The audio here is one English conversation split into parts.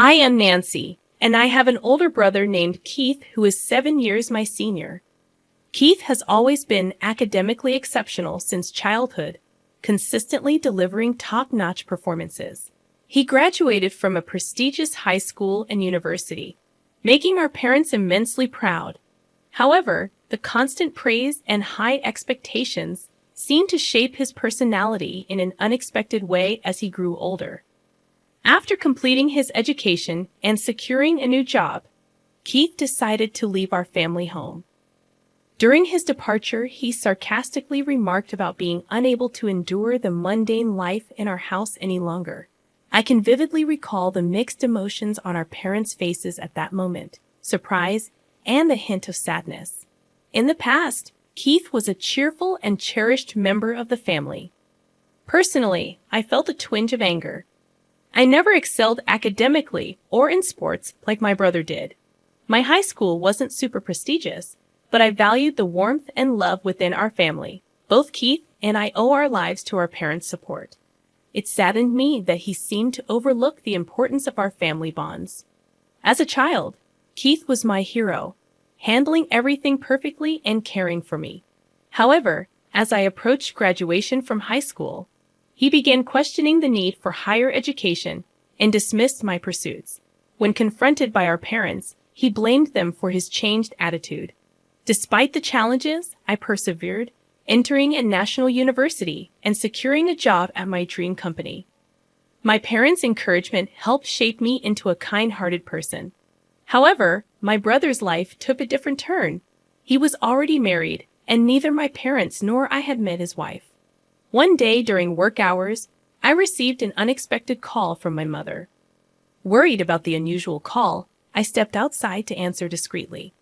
I am Nancy, and I have an older brother named Keith who is 7 years my senior. Keith has always been academically exceptional since childhood, consistently delivering top-notch performances. He graduated from a prestigious high school and university, making our parents immensely proud. However, the constant praise and high expectations seemed to shape his personality in an unexpected way as he grew older. After completing his education and securing a new job, Keith decided to leave our family home. During his departure, he sarcastically remarked about being unable to endure the mundane life in our house any longer. I can vividly recall the mixed emotions on our parents' faces at that moment, surprise and a hint of sadness. In the past, Keith was a cheerful and cherished member of the family. Personally, I felt a twinge of anger. I never excelled academically or in sports like my brother did. My high school wasn't super prestigious, but I valued the warmth and love within our family. Both Keith and I owe our lives to our parents' support. It saddened me that he seemed to overlook the importance of our family bonds. As a child, Keith was my hero, handling everything perfectly and caring for me. However, as I approached graduation from high school, he began questioning the need for higher education and dismissed my pursuits. When confronted by our parents, he blamed them for his changed attitude. Despite the challenges, I persevered, entering a national university and securing a job at my dream company. My parents' encouragement helped shape me into a kind-hearted person. However, my brother's life took a different turn. He was already married, and neither my parents nor I had met his wife. One day during work hours, I received an unexpected call from my mother. Worried about the unusual call, I stepped outside to answer discreetly.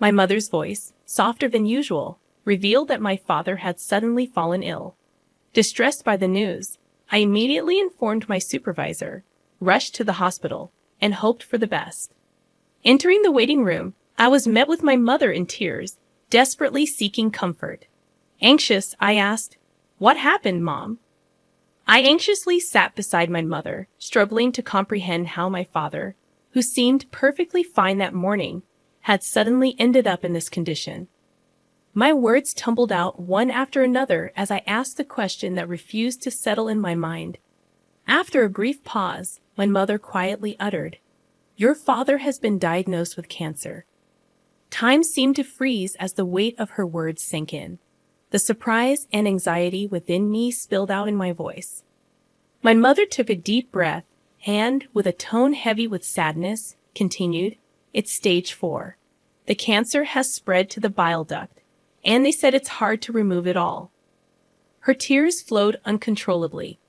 My mother's voice, softer than usual, revealed that my father had suddenly fallen ill. Distressed by the news, I immediately informed my supervisor, rushed to the hospital, and hoped for the best. Entering the waiting room, I was met with my mother in tears, desperately seeking comfort. Anxious, I asked, "What happened, Mom?" I anxiously sat beside my mother, struggling to comprehend how my father, who seemed perfectly fine that morning, had suddenly ended up in this condition. My words tumbled out one after another as I asked the question that refused to settle in my mind. After a brief pause, my mother quietly uttered, "Your father has been diagnosed with cancer." Time seemed to freeze as the weight of her words sank in. The surprise and anxiety within me spilled out in my voice. My mother took a deep breath and, with a tone heavy with sadness, continued, "It's stage 4. The cancer has spread to the bile duct, and they said it's hard to remove it all." Her tears flowed uncontrollably,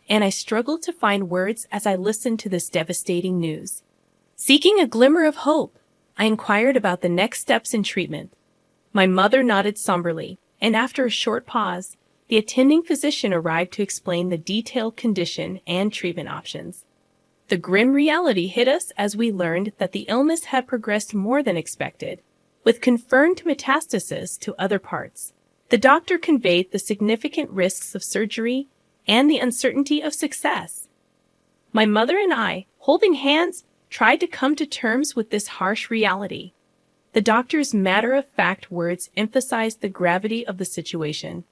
and I struggled to find words as I listened to this devastating news. Seeking a glimmer of hope, I inquired about the next steps in treatment. My mother nodded somberly, and after a short pause, the attending physician arrived to explain the detailed condition and treatment options. The grim reality hit us as we learned that the illness had progressed more than expected, with confirmed metastasis to other parts. The doctor conveyed the significant risks of surgery and the uncertainty of success. My mother and I, holding hands, tried to come to terms with this harsh reality. The doctor's matter-of-fact words emphasized the gravity of the situation.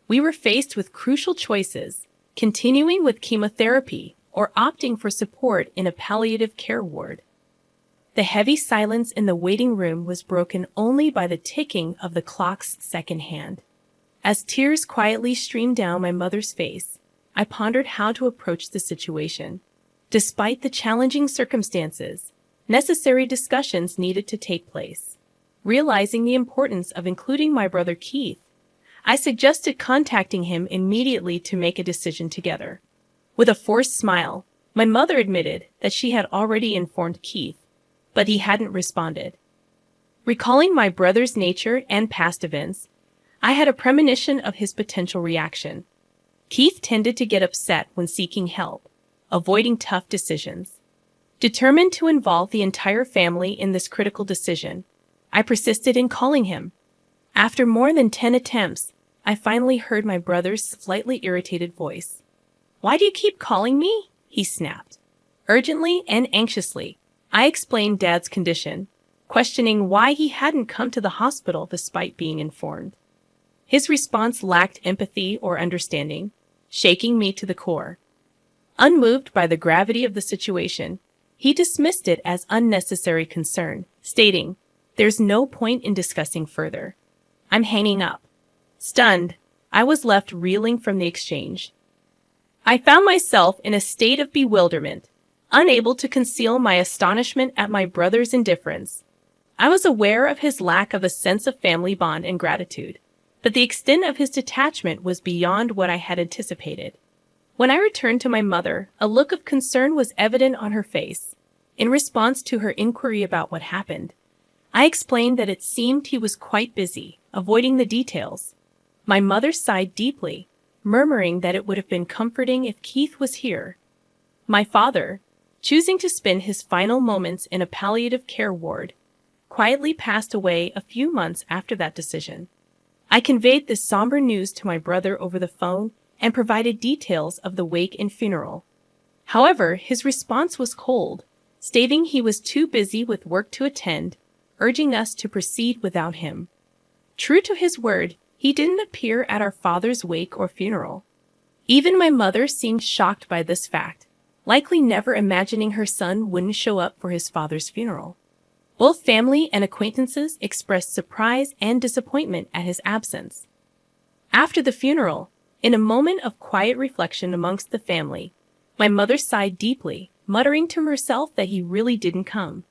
We were faced with crucial choices, continuing with chemotherapy or opting for support in a palliative care ward. The heavy silence in the waiting room was broken only by the ticking of the clock's second hand. As tears quietly streamed down my mother's face, I pondered how to approach the situation. Despite the challenging circumstances, necessary discussions needed to take place. Realizing the importance of including my brother Keith, I suggested contacting him immediately to make a decision together. With a forced smile, my mother admitted that she had already informed Keith, but he hadn't responded. Recalling my brother's nature and past events, I had a premonition of his potential reaction. Keith tended to get upset when seeking help, avoiding tough decisions. Determined to involve the entire family in this critical decision, I persisted in calling him. After more than 10 attempts, I finally heard my brother's slightly irritated voice. "Why do you keep calling me?" he snapped. Urgently and anxiously, I explained Dad's condition, questioning why he hadn't come to the hospital despite being informed. His response lacked empathy or understanding, shaking me to the core. Unmoved by the gravity of the situation, he dismissed it as unnecessary concern, stating, "There's no point in discussing further. I'm hanging up." Stunned, I was left reeling from the exchange. I found myself in a state of bewilderment, unable to conceal my astonishment at my brother's indifference. I was aware of his lack of a sense of family bond and gratitude, but the extent of his detachment was beyond what I had anticipated. When I returned to my mother, a look of concern was evident on her face. In response to her inquiry about what happened, I explained that it seemed he was quite busy, avoiding the details. My mother sighed deeply, murmuring that it would have been comforting if Keith was here. My father, choosing to spend his final moments in a palliative care ward, quietly passed away a few months after that decision. I conveyed this somber news to my brother over the phone and provided details of the wake and funeral. However, his response was cold, stating he was too busy with work to attend, urging us to proceed without him. True to his word, he didn't appear at our father's wake or funeral. Even my mother seemed shocked by this fact, likely never imagining her son wouldn't show up for his father's funeral. Both family and acquaintances expressed surprise and disappointment at his absence. After the funeral, in a moment of quiet reflection amongst the family, my mother sighed deeply, muttering to herself that he really didn't come.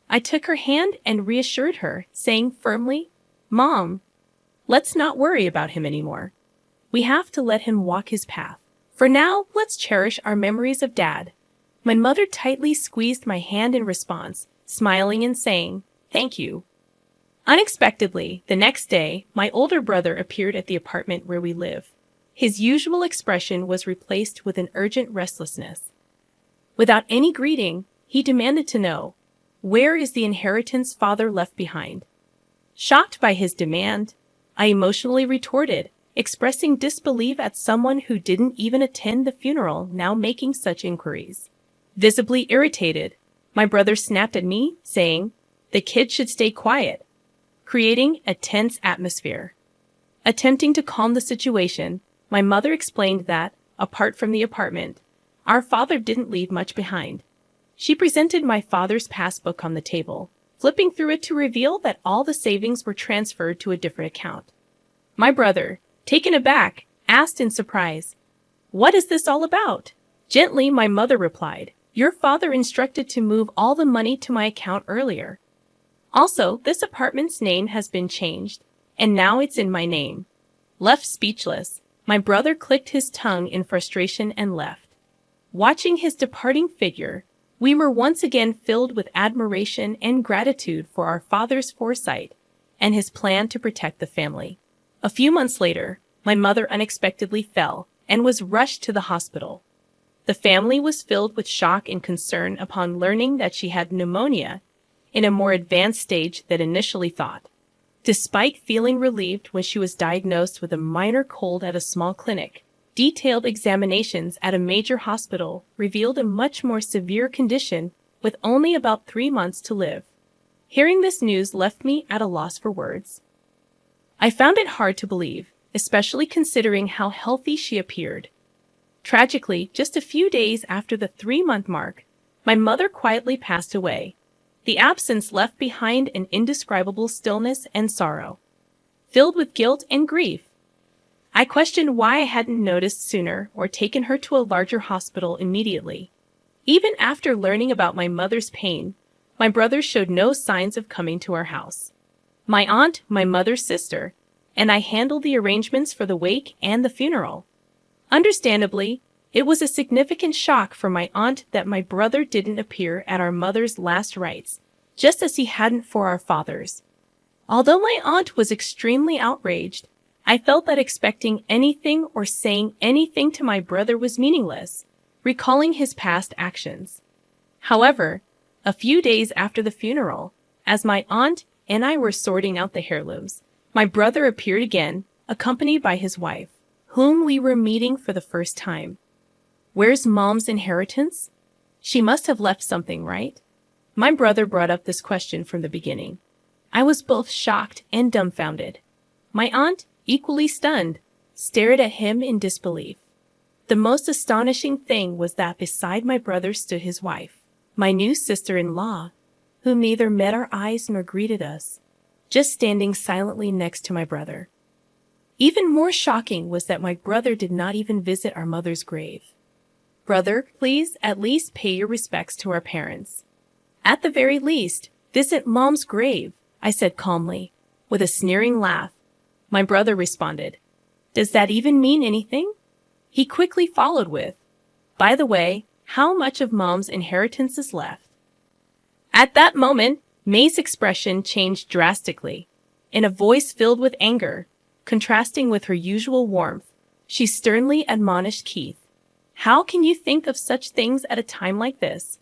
I took her hand and reassured her, saying firmly, "Mom, let's not worry about him anymore. We have to let him walk his path. For now, let's cherish our memories of Dad." My mother tightly squeezed my hand in response, smiling and saying, "Thank you." Unexpectedly, the next day, my older brother appeared at the apartment where we live. His usual expression was replaced with an urgent restlessness. Without any greeting, he demanded to know, "Where is the inheritance father left behind?" Shocked by his demand, I emotionally retorted, expressing disbelief at someone who didn't even attend the funeral now making such inquiries. Visibly irritated, my brother snapped at me, saying, "The kid should stay quiet," creating a tense atmosphere. Attempting to calm the situation, my mother explained that, apart from the apartment, our father didn't leave much behind. She presented my father's passbook on the table, flipping through it to reveal that all the savings were transferred to a different account. My brother, taken aback, asked in surprise, "What is this all about?" Gently, my mother replied, "Your father instructed to move all the money to my account earlier. Also, this apartment's name has been changed, and now it's in my name." Left speechless, my brother clicked his tongue in frustration and left. Watching his departing figure, we were once again filled with admiration and gratitude for our father's foresight and his plan to protect the family. A few months later, my mother unexpectedly fell and was rushed to the hospital. The family was filled with shock and concern upon learning that she had pneumonia in a more advanced stage than initially thought. Despite feeling relieved when she was diagnosed with a minor cold at a small clinic, detailed examinations at a major hospital revealed a much more severe condition with only about 3 months to live. Hearing this news left me at a loss for words. I found it hard to believe, especially considering how healthy she appeared. Tragically, just a few days after the 3-month mark, my mother quietly passed away. The absence left behind an indescribable stillness and sorrow. Filled with guilt and grief, I questioned why I hadn't noticed sooner or taken her to a larger hospital immediately. Even after learning about my mother's pain, my brother showed no signs of coming to our house. My aunt, my mother's sister, and I handled the arrangements for the wake and the funeral. Understandably, it was a significant shock for my aunt that my brother didn't appear at our mother's last rites, just as he hadn't for our father's. Although my aunt was extremely outraged, I felt that expecting anything or saying anything to my brother was meaningless, recalling his past actions. However, a few days after the funeral, as my aunt and I were sorting out the heirlooms, my brother appeared again, accompanied by his wife, whom we were meeting for the first time. "Where's Mom's inheritance?" She must have left something, right? My brother brought up this question from the beginning. I was both shocked and dumbfounded. My aunt, equally stunned, stared at him in disbelief. The most astonishing thing was that beside my brother stood his wife, my new sister-in-law, whom neither met our eyes nor greeted us, just standing silently next to my brother. Even more shocking was that my brother did not even visit our mother's grave. Brother, please at least pay your respects to our parents. At the very least, visit Mom's grave, I said calmly, with a sneering laugh. My brother responded, Does that even mean anything? He quickly followed with, By the way, how much of Mom's inheritance is left? At that moment, May's expression changed drastically. In a voice filled with anger, contrasting with her usual warmth, she sternly admonished Keith. How can you think of such things at a time like this?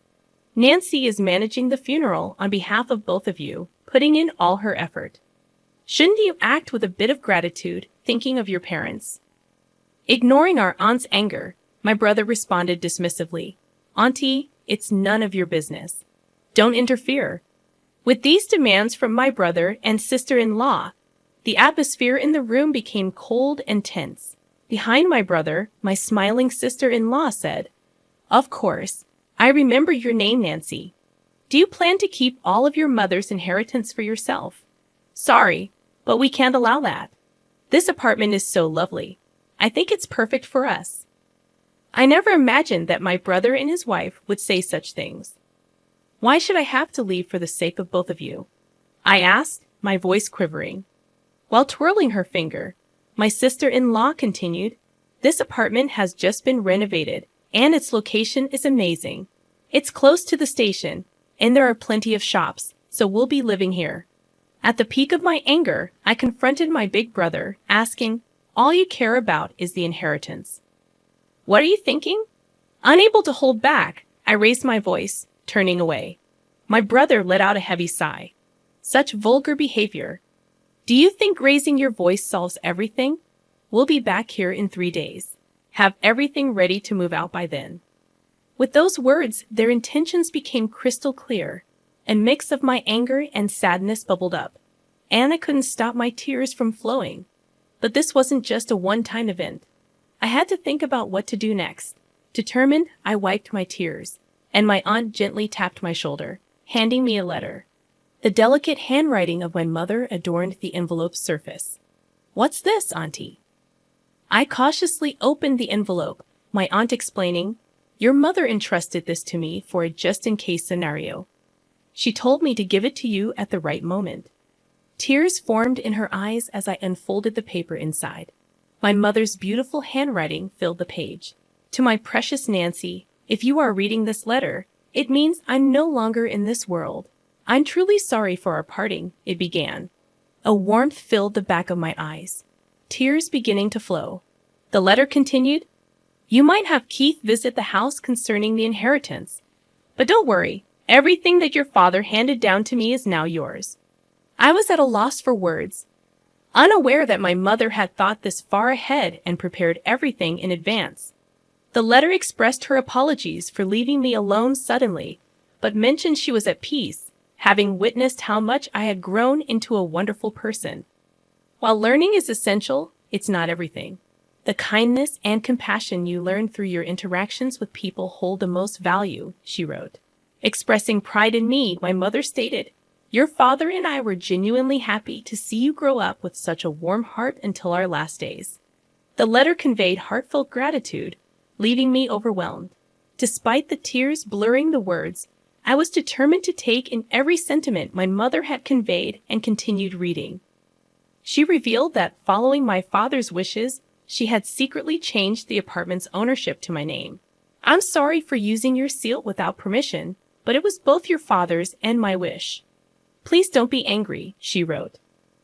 Nancy is managing the funeral on behalf of both of you, putting in all her effort. Shouldn't you act with a bit of gratitude, thinking of your parents? Ignoring our aunt's anger, my brother responded dismissively, Auntie, it's none of your business. Don't interfere. With these demands from my brother and sister-in-law, the atmosphere in the room became cold and tense. Behind my brother, my smiling sister-in-law said, Of course, I remember your name, Nancy. Do you plan to keep all of your mother's inheritance for yourself? Sorry, but we can't allow that. This apartment is so lovely. I think it's perfect for us. I never imagined that my brother and his wife would say such things. Why should I have to leave for the sake of both of you? I asked, my voice quivering. While twirling her finger, my sister-in-law continued, This apartment has just been renovated, and its location is amazing. It's close to the station, and there are plenty of shops, so we'll be living here. At the peak of my anger, I confronted my big brother, asking, All you care about is the inheritance. What are you thinking? Unable to hold back, I raised my voice, turning away. My brother let out a heavy sigh. Such vulgar behavior. Do you think raising your voice solves everything? We'll be back here in 3 days. Have everything ready to move out by then. With those words, their intentions became crystal clear. A mix of my anger and sadness bubbled up, and I couldn't stop my tears from flowing. But this wasn't just a one-time event. I had to think about what to do next. Determined, I wiped my tears, and my aunt gently tapped my shoulder, handing me a letter. The delicate handwriting of my mother adorned the envelope's surface. What's this, Auntie? I cautiously opened the envelope, my aunt explaining, Your mother entrusted this to me for a just-in-case scenario. She told me to give it to you at the right moment. Tears formed in her eyes as I unfolded the paper inside. My mother's beautiful handwriting filled the page. To my precious Nancy, if you are reading this letter, it means I'm no longer in this world. I'm truly sorry for our parting, it began. A warmth filled the back of my eyes, tears beginning to flow. The letter continued, You might have Keith visit the house concerning the inheritance. But don't worry, everything that your father handed down to me is now yours. I was at a loss for words, unaware that my mother had thought this far ahead and prepared everything in advance. The letter expressed her apologies for leaving me alone suddenly, but mentioned she was at peace, having witnessed how much I had grown into a wonderful person. While learning is essential, it's not everything. The kindness and compassion you learn through your interactions with people hold the most value, she wrote. Expressing pride in me, my mother stated, Your father and I were genuinely happy to see you grow up with such a warm heart until our last days. The letter conveyed heartfelt gratitude, leaving me overwhelmed. Despite the tears blurring the words, I was determined to take in every sentiment my mother had conveyed and continued reading. She revealed that, following my father's wishes, she had secretly changed the apartment's ownership to my name. I'm sorry for using your seal without permission, but it was both your father's and my wish. Please don't be angry, she wrote.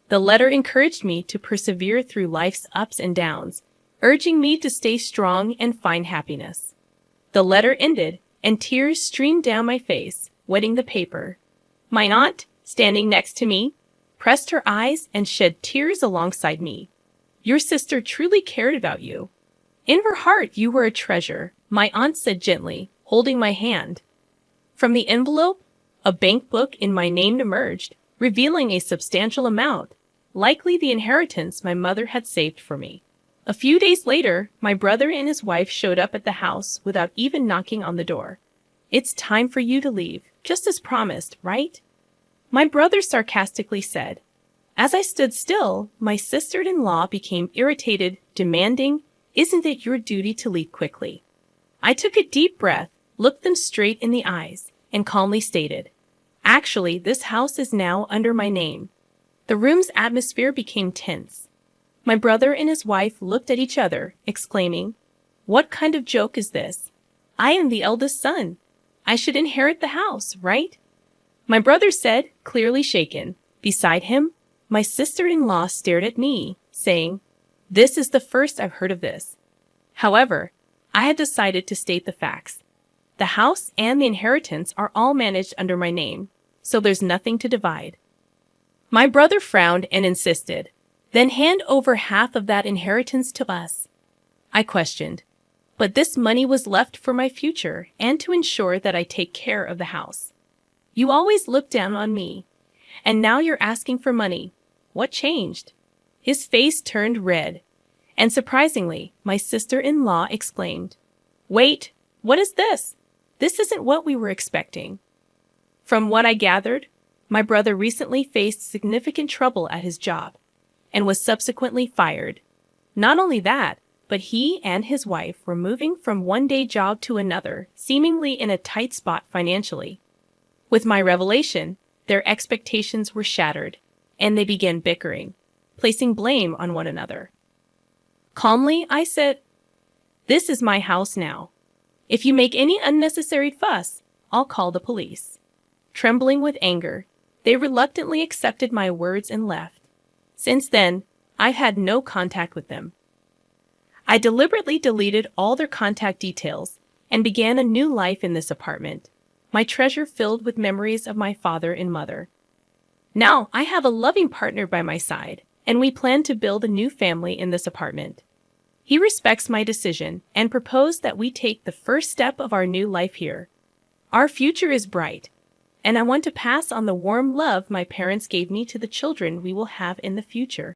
The letter encouraged me to persevere through life's ups and downs, urging me to stay strong and find happiness. The letter ended, and tears streamed down my face, wetting the paper. My aunt, standing next to me, pressed her eyes and shed tears alongside me. Your sister truly cared about you. In her heart, you were a treasure, my aunt said gently, holding my hand. From the envelope, a bank book in my name emerged, revealing a substantial amount, likely the inheritance my mother had saved for me. A few days later, my brother and his wife showed up at the house without even knocking on the door. "It's time for you to leave, just as promised, right?" My brother sarcastically said. As I stood still, my sister-in-law became irritated, demanding, "Isn't it your duty to leave quickly?" I took a deep breath, looked them straight in the eyes, and calmly stated, "Actually, this house is now under my name." The room's atmosphere became tense. My brother and his wife looked at each other, exclaiming, "What kind of joke is this? I am the eldest son. I should inherit the house, right?" My brother said, clearly shaken. Beside him, my sister-in-law stared at me, saying, "This is the first I've heard of this." However, I had decided to state the facts. The house and the inheritance are all managed under my name, so there's nothing to divide. My brother frowned and insisted, "Then hand over half of that inheritance to us." I questioned, "But this money was left for my future and to ensure that I take care of the house. You always looked down on me, and now you're asking for money. What changed?" His face turned red, and surprisingly, my sister-in-law exclaimed, "Wait, what is this? This isn't what we were expecting." From what I gathered, my brother recently faced significant trouble at his job and was subsequently fired. Not only that, but he and his wife were moving from one day job to another, seemingly in a tight spot financially. With my revelation, their expectations were shattered, and they began bickering, placing blame on one another. Calmly, I said, "This is my house now. If you make any unnecessary fuss, I'll call the police." Trembling with anger, they reluctantly accepted my words and left. Since then, I've had no contact with them. I deliberately deleted all their contact details and began a new life in this apartment, my treasure filled with memories of my father and mother. Now I have a loving partner by my side, and we plan to build a new family in this apartment. He respects my decision and proposed that we take the first step of our new life here. Our future is bright, and I want to pass on the warm love my parents gave me to the children we will have in the future.